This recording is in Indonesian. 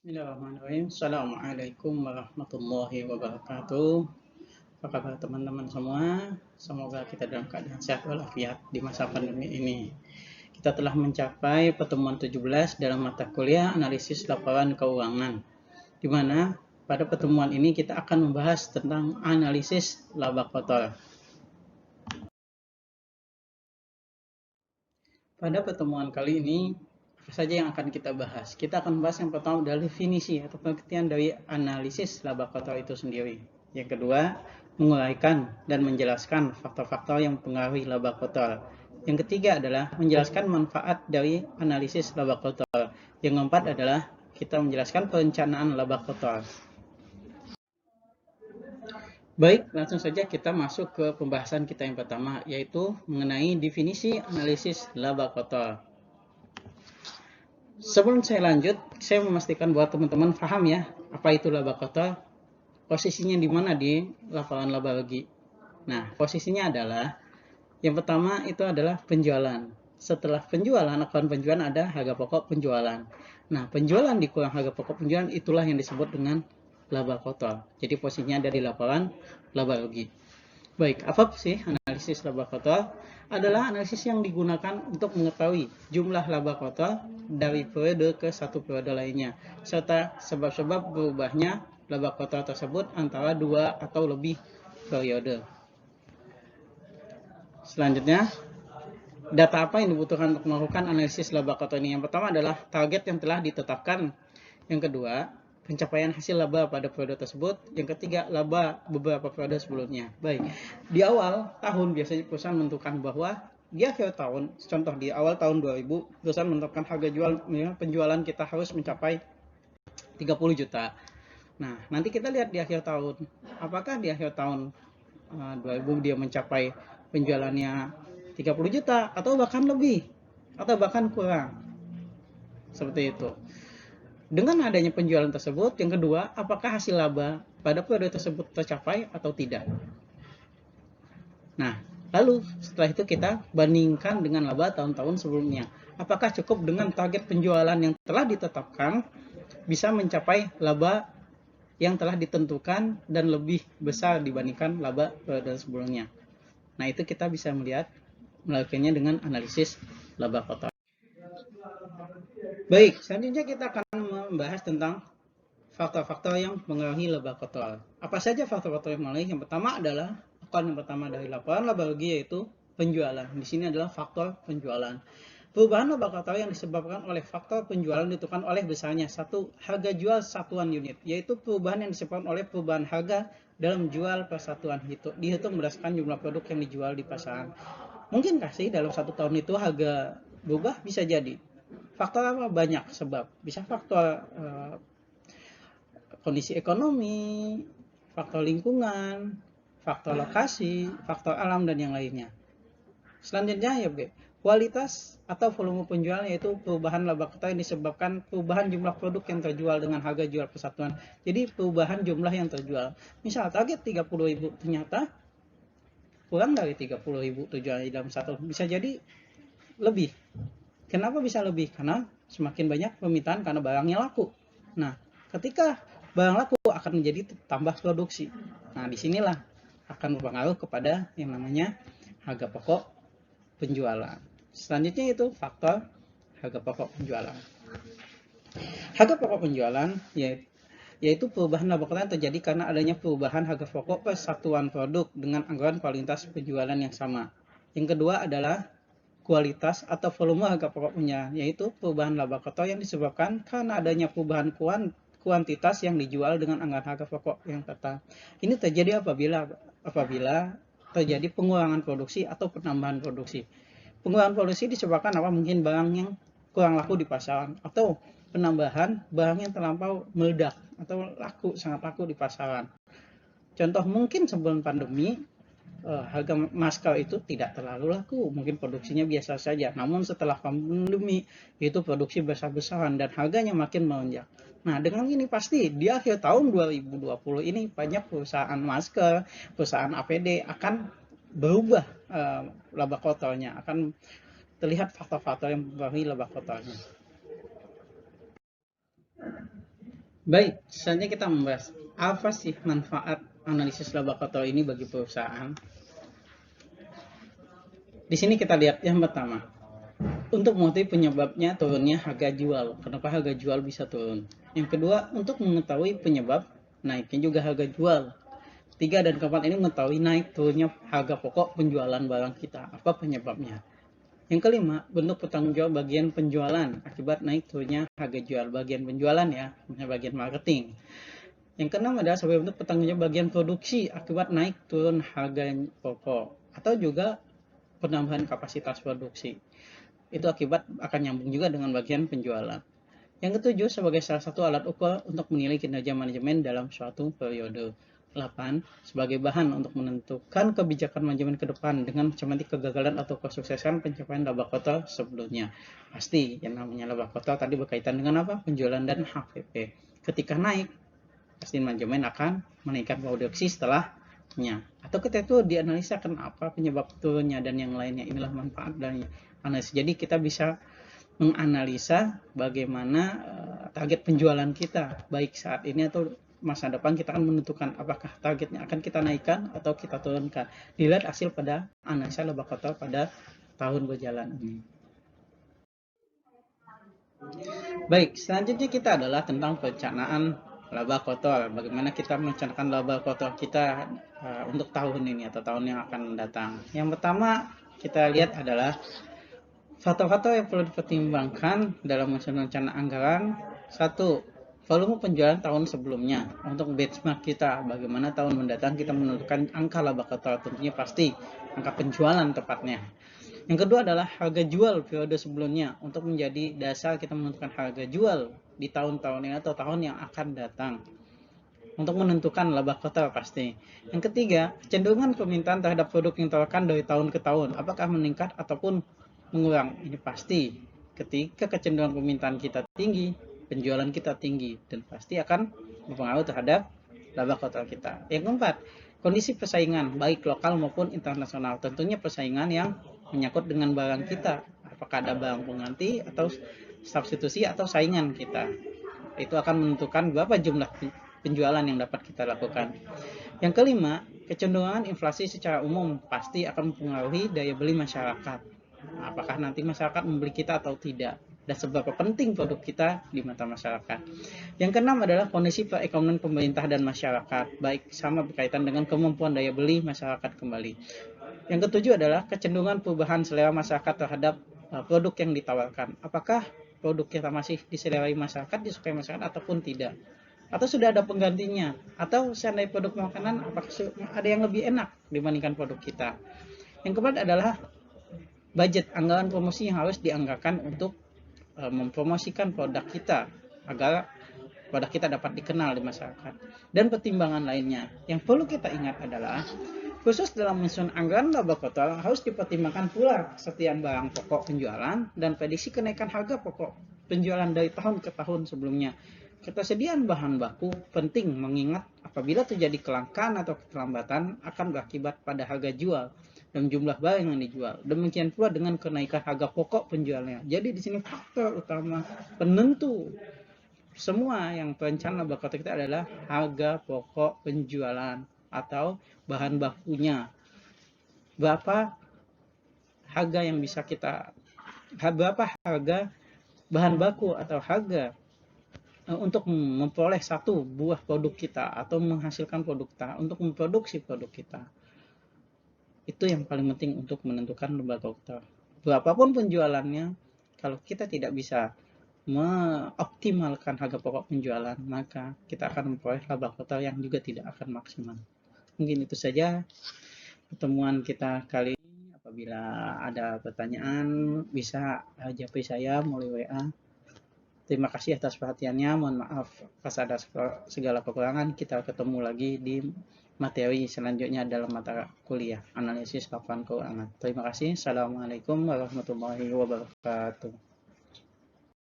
Bismillahirrahmanirrahim. Assalamualaikum warahmatullahi wabarakatuh. Apa kabar teman-teman semua? Semoga kita dalam keadaan sehat walafiat di masa pandemi ini. Kita telah mencapai pertemuan 17 dalam mata kuliah analisis laporan keuangan, di mana pada pertemuan ini kita akan membahas tentang analisis laba kotor. Pada pertemuan kali ini, apa saja yang akan kita bahas? Kita akan bahas yang pertama adalah definisi atau pengertian dari analisis laba kotor itu sendiri. Yang kedua, menguraikan dan menjelaskan faktor-faktor yang mempengaruhi laba kotor. Yang ketiga adalah menjelaskan manfaat dari analisis laba kotor. Yang keempat adalah kita menjelaskan perencanaan laba kotor. Baik, langsung saja kita masuk ke pembahasan kita yang pertama, yaitu mengenai definisi analisis laba kotor. Sebelum saya lanjut, saya memastikan bahwa teman-teman paham ya, apa itu laba kotor, posisinya di mana di laporan laba rugi. Nah, posisinya adalah, yang pertama itu adalah penjualan. Setelah penjualan, akun penjualan ada harga pokok penjualan. Nah, penjualan dikurang harga pokok penjualan, itulah yang disebut dengan laba kotor. Jadi posisinya ada di laporan laba rugi. Baik, apa sih analisis laba kotor? Adalah analisis yang digunakan untuk mengetahui jumlah laba kotor dari periode ke satu periode lainnya, serta sebab-sebab berubahnya laba kotor tersebut antara dua atau lebih periode. Selanjutnya, data apa yang dibutuhkan untuk melakukan analisis laba kotor ini? Yang pertama adalah target yang telah ditetapkan. Yang kedua, pencapaian hasil laba pada periode tersebut. Yang ketiga, laba beberapa periode sebelumnya. Baik, di awal tahun biasanya perusahaan menentukan bahwa di akhir tahun, contoh di awal tahun 2000, perusahaan menentukan harga jual penjualan kita harus mencapai 30 juta. Nah, nanti kita lihat di akhir tahun, apakah di akhir tahun 2000 dia mencapai penjualannya 30 juta atau bahkan lebih atau bahkan kurang. Seperti itu. Dengan adanya penjualan tersebut, yang kedua, apakah hasil laba pada periode tersebut tercapai atau tidak? Nah, lalu setelah itu kita bandingkan dengan laba tahun-tahun sebelumnya. Apakah cukup dengan target penjualan yang telah ditetapkan bisa mencapai laba yang telah ditentukan dan lebih besar dibandingkan laba periode sebelumnya? Nah, itu kita bisa melakukannya dengan analisis laba kotor. Baik, selanjutnya kita akan membahas tentang faktor-faktor yang mempengaruhi laba kotor. Apa saja faktor-faktor yang mempengaruhi? Yang pertama adalah yang pertama dari laporan laba rugi, yaitu penjualan. Di sini adalah faktor penjualan. Perubahan laba kotor yang disebabkan oleh faktor penjualan ditentukan oleh besarnya satu harga jual satuan unit, yaitu perubahan yang disebabkan oleh perubahan harga dalam jual per satuan dihitung berdasarkan jumlah produk yang dijual di pasaran. Mungkinkah sih dalam satu tahun itu harga berubah? Bisa jadi. Faktor apa? Banyak sebab. Bisa faktor kondisi ekonomi, faktor lingkungan, faktor lokasi, faktor alam, dan yang lainnya. Selanjutnya ya B, kualitas atau volume penjualan, yaitu perubahan laba kotor yang disebabkan perubahan jumlah produk yang terjual dengan harga jual persatuan. Jadi perubahan jumlah yang terjual. Misal target 30.000, ternyata kurang dari 30.000 terjual dalam satu. Bisa jadi lebih. Kenapa bisa lebih? Karena semakin banyak permintaan karena barangnya laku. Nah, ketika barang laku akan menjadi tambah produksi. Nah, disinilah akan berpengaruh kepada yang namanya harga pokok penjualan. Selanjutnya itu faktor harga pokok penjualan. Harga pokok penjualan yaitu perubahan laba kotor yang terjadi karena adanya perubahan harga pokok per satuan produk dengan anggaran kualitas penjualan yang sama. Yang kedua adalah kualitas atau volume harga pokok penjualan, yaitu perubahan laba kotor yang disebabkan karena adanya perubahan kuantitas yang dijual dengan anggaran harga pokok yang tetap. Ini terjadi apabila terjadi pengurangan produksi atau penambahan produksi. Pengurangan produksi disebabkan apa? Mungkin barang yang kurang laku di pasaran, atau penambahan barang yang terlampau meledak atau sangat laku di pasaran. Contoh, mungkin sebelum pandemi harga masker itu tidak terlalu laku, mungkin produksinya biasa saja. Namun setelah pandemi itu produksi besar-besaran dan harganya makin melonjak. Nah, dengan ini pasti di akhir tahun 2020 ini banyak perusahaan masker, perusahaan APD akan berubah laba kotornya, akan terlihat faktor-faktor yang mempengaruhi laba kotornya. Baik, selanjutnya kita membahas apa sih manfaat analisis laba kotor ini bagi perusahaan. Di sini kita lihat yang pertama, untuk mengetahui penyebabnya turunnya harga jual. Kenapa harga jual bisa turun? Yang kedua, untuk mengetahui penyebab naiknya juga harga jual. Tiga dan keempat ini mengetahui naik turunnya harga pokok penjualan barang kita. Apa penyebabnya? Yang kelima, bentuk pertanggungjawab bagian penjualan akibat naik turunnya harga jual. Bagian penjualan ya, bagian marketing. Yang keenam adalah sebagai bentuk pertanggungjawab bagian produksi akibat naik turun harga pokok. Atau juga penambahan kapasitas produksi. Itu akibat akan nyambung juga dengan bagian penjualan. Yang ketujuh, sebagai salah satu alat ukur untuk menilai kinerja manajemen dalam suatu periode. 8. Sebagai bahan untuk menentukan kebijakan manajemen ke depan dengan mencermati kegagalan atau kesuksesan pencapaian laba kotor sebelumnya. Pasti yang namanya laba kotor tadi berkaitan dengan apa? Penjualan dan HPP. Ketika naik, pasti manajemen akan menaikkan produksi setelahnya. Atau ketika itu dianalisa kenapa penyebab turunnya dan yang lainnya. Inilah manfaat dari analisis. Jadi kita bisa menganalisa bagaimana target penjualan kita baik saat ini atau masa depan. Kita akan menentukan apakah targetnya akan kita naikkan atau kita turunkan dilihat hasil pada analisa laba kotor pada tahun berjalan ini. Baik, selanjutnya kita adalah tentang perencanaan laba kotor. Bagaimana kita merencanakan laba kotor kita untuk tahun ini atau tahun yang akan datang. Yang pertama kita lihat adalah faktor-faktor yang perlu dipertimbangkan dalam menyusun rencana anggaran. Satu, volume penjualan tahun sebelumnya. Untuk benchmark kita, bagaimana tahun mendatang kita menentukan angka laba kotor. Tentunya pasti angka penjualan tepatnya. Yang kedua adalah harga jual periode sebelumnya untuk menjadi dasar kita menentukan harga jual di tahun-tahun ini atau tahun yang akan datang untuk menentukan laba kotor pasti. Yang ketiga, kecenderungan permintaan terhadap produk yang ditawarkan dari tahun ke tahun, apakah meningkat ataupun mengurang. Ini pasti ketika kecenderungan permintaan kita tinggi, penjualan kita tinggi, dan pasti akan berpengaruh terhadap laba kotor kita. Yang keempat, kondisi persaingan baik lokal maupun internasional. Tentunya persaingan yang menyangkut dengan barang kita, apakah ada barang pengganti atau substitusi atau saingan kita. Itu akan menentukan berapa jumlah penjualan yang dapat kita lakukan. Yang kelima, kecenderungan inflasi secara umum pasti akan mempengaruhi daya beli masyarakat. Apakah nanti masyarakat membeli kita atau tidak, dan seberapa penting produk kita di mata masyarakat. Yang keenam adalah kondisi perekonomian pemerintah dan masyarakat, baik sama berkaitan dengan kemampuan daya beli masyarakat kembali. Yang ketujuh adalah kecenderungan perubahan selera masyarakat terhadap produk yang ditawarkan. Apakah produk kita masih diselerahi masyarakat, disukai masyarakat ataupun tidak? Atau sudah ada penggantinya? Atau seandainya produk makanan, apakah ada yang lebih enak dibandingkan produk kita? Yang keempat adalah budget anggaran promosi yang harus dianggarkan untuk mempromosikan produk kita agar produk kita dapat dikenal di masyarakat. Dan pertimbangan lainnya yang perlu kita ingat adalah khusus dalam menyusun anggaran laba kotor harus dipertimbangkan pula kesetiaan barang pokok penjualan dan prediksi kenaikan harga pokok penjualan dari tahun ke tahun sebelumnya. Ketersediaan bahan baku penting mengingat apabila terjadi kelangkaan atau keterlambatan akan berakibat pada harga jual dan jumlah barang yang dijual. Demikian pula dengan kenaikan harga pokok penjualnya. Jadi di sini faktor utama penentu semua yang perencana laba kotor kita adalah harga pokok penjualan atau bahan bakunya. Berapa harga yang bisa kita, berapa harga bahan baku atau harga untuk memperoleh satu buah produk kita atau menghasilkan produk kita, untuk memproduksi produk kita. Itu yang paling penting untuk menentukan laba kotor. Berapapun penjualannya, kalau kita tidak bisa mengoptimalkan harga pokok penjualan, maka kita akan memperoleh laba kotor yang juga tidak akan maksimal. Mungkin itu saja pertemuan kita kali ini. Apabila ada pertanyaan, bisa japri saya melalui WA. Terima kasih atas perhatiannya. Mohon maaf atas ada segala kekurangan. Kita ketemu lagi di materi selanjutnya dalam mata kuliah analisis laporan keuangan. Terima kasih. Assalamualaikum warahmatullahi wabarakatuh.